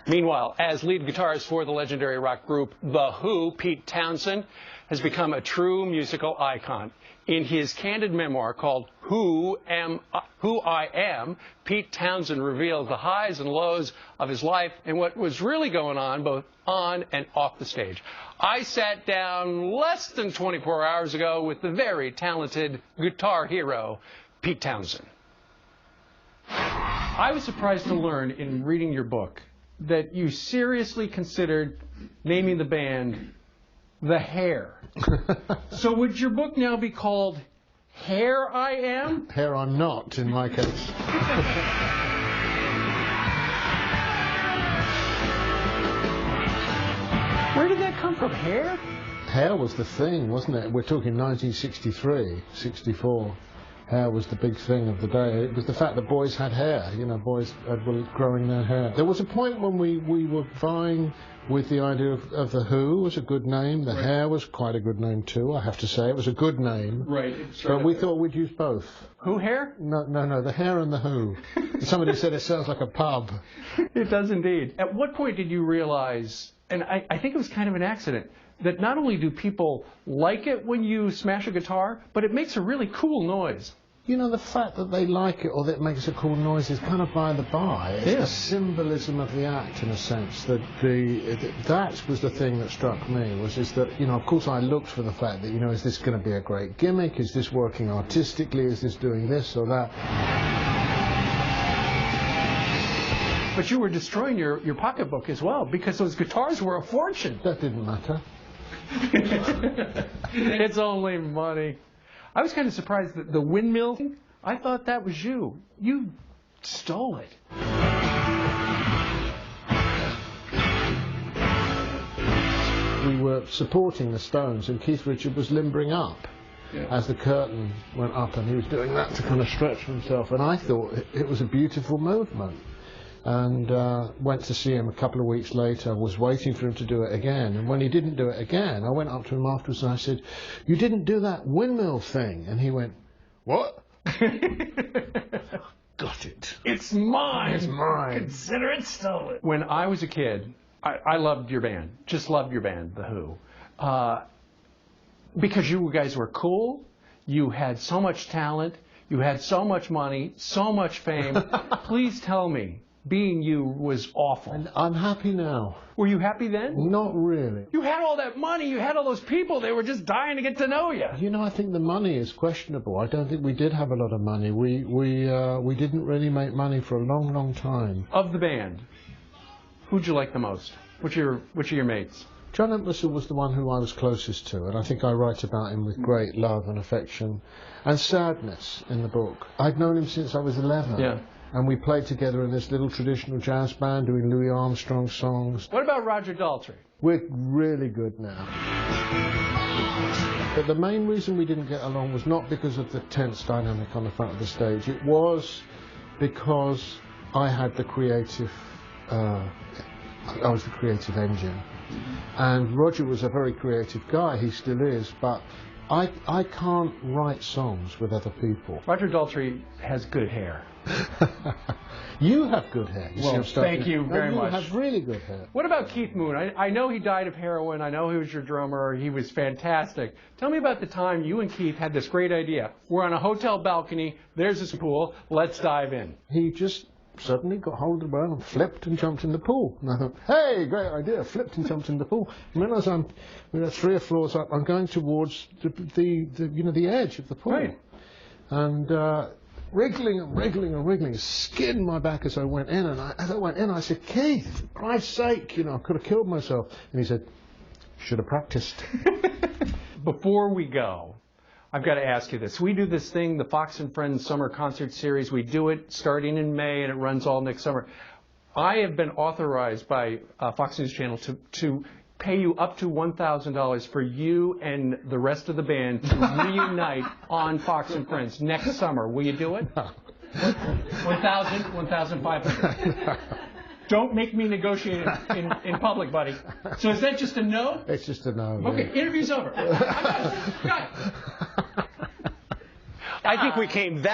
Meanwhile, as lead guitarist for the legendary rock group The Who, Pete Townshend has become a true musical icon. In his candid memoir called Who I Am, Pete Townshend reveals the highs and lows of his life and what was really going on both on and off the stage. I sat down less than 24 hours ago with the very talented guitar hero, Pete Townshend. I was surprised to learn in reading your book that you seriously considered naming the band The Hair. So would your book now be called Hair I Am? Hair I'm Not, in my case. Where did that come from? Hair? Hair was the thing, wasn't it? We're talking 1963, 64. Hair was the big thing of the day. It was the fact that boys had hair, you know, boys were growing their hair. There was a point when we were vying with the idea of The Who was a good name. The Hair was quite a good name too, I have to say. It was a good name. Right. But we thought we'd use both. Who Hair? No, The Hair and The Who. Somebody said it sounds like a pub. It does indeed. At what point did you realize, and I think it was kind of an accident, that not only do people like it when you smash a guitar, but it makes a really cool noise? You know, the fact that they like it or that it makes a cool noise is kind of by the by. It's the symbolism of the act, in a sense. That was the thing that struck me, is that, you know, of course I looked for the fact that, you know, is this going to be a great gimmick? Is this working artistically? Is this doing this or that? But you were destroying your pocketbook as well, because those guitars were a fortune. That didn't matter. It's only money. I was kind of surprised that the windmill thing, I thought that was you. You stole it. We were supporting the Stones, and Keith Richards was limbering up as the curtain went up, and he was doing that to kind of stretch himself. And I thought it was a beautiful movement. And went to see him a couple of weeks later, was waiting for him to do it again. And when he didn't do it again, I went up to him afterwards and I said, "You didn't do that windmill thing." And he went, "What?" Got it. It's mine. It's mine. Consider it stolen. When I was a kid, I loved your band. Just loved your band, The Who. Because you guys were cool. You had so much talent. You had so much money, so much fame. Please tell me, being you was awful. And I'm happy now. Were you happy then? Not really. You had all that money, you had all those people, they were just dying to get to know you. You know, I think the money is questionable. I don't think we did have a lot of money. We didn't really make money for a long, long time. Of the band, who'd you like the most? Which are your mates? John Entwistle was the one who I was closest to, and I think I write about him with great love and affection and sadness in the book. I'd known him since I was 11. Yeah. And we played together in this little traditional jazz band doing Louis Armstrong songs. What about Roger Daltrey? We're really good now. But the main reason we didn't get along was not because of the tense dynamic on the front of the stage. It was because I had the creative, I was the creative engine. And Roger was a very creative guy, he still is, but I can't write songs with other people. Roger Daltrey has good hair. You have good hair. Thank you very much. You have really good hair. What about Keith Moon? I know he died of heroin. I know he was your drummer. He was fantastic. Tell me about the time you and Keith had this great idea. We're on a hotel balcony. There's this pool. Let's dive in. He just suddenly got hold of the barrel and flipped and jumped in the pool. And I thought, hey, great idea, flipped and jumped in the pool. And then as I'm 3 floors up, I'm going towards the edge of the pool. Right. And wriggling and wriggling and wriggling, skinned my back as I went in. And as I went in, I said, "Keith, for Christ's sake, I could have killed myself." And he said, "Should have practiced." Before we go, I've got to ask you this. We do this thing, the Fox and Friends Summer Concert Series. We do it starting in May, and it runs all next summer. I have been authorized by Fox News Channel to pay you up to $1,000 for you and the rest of the band to reunite on Fox and Friends next summer. Will you do it? No. 1,000, 1,500. Don't make me negotiate in public, buddy. So is that just a no? It's just a no. Okay, yeah. Interview's over. I think we came that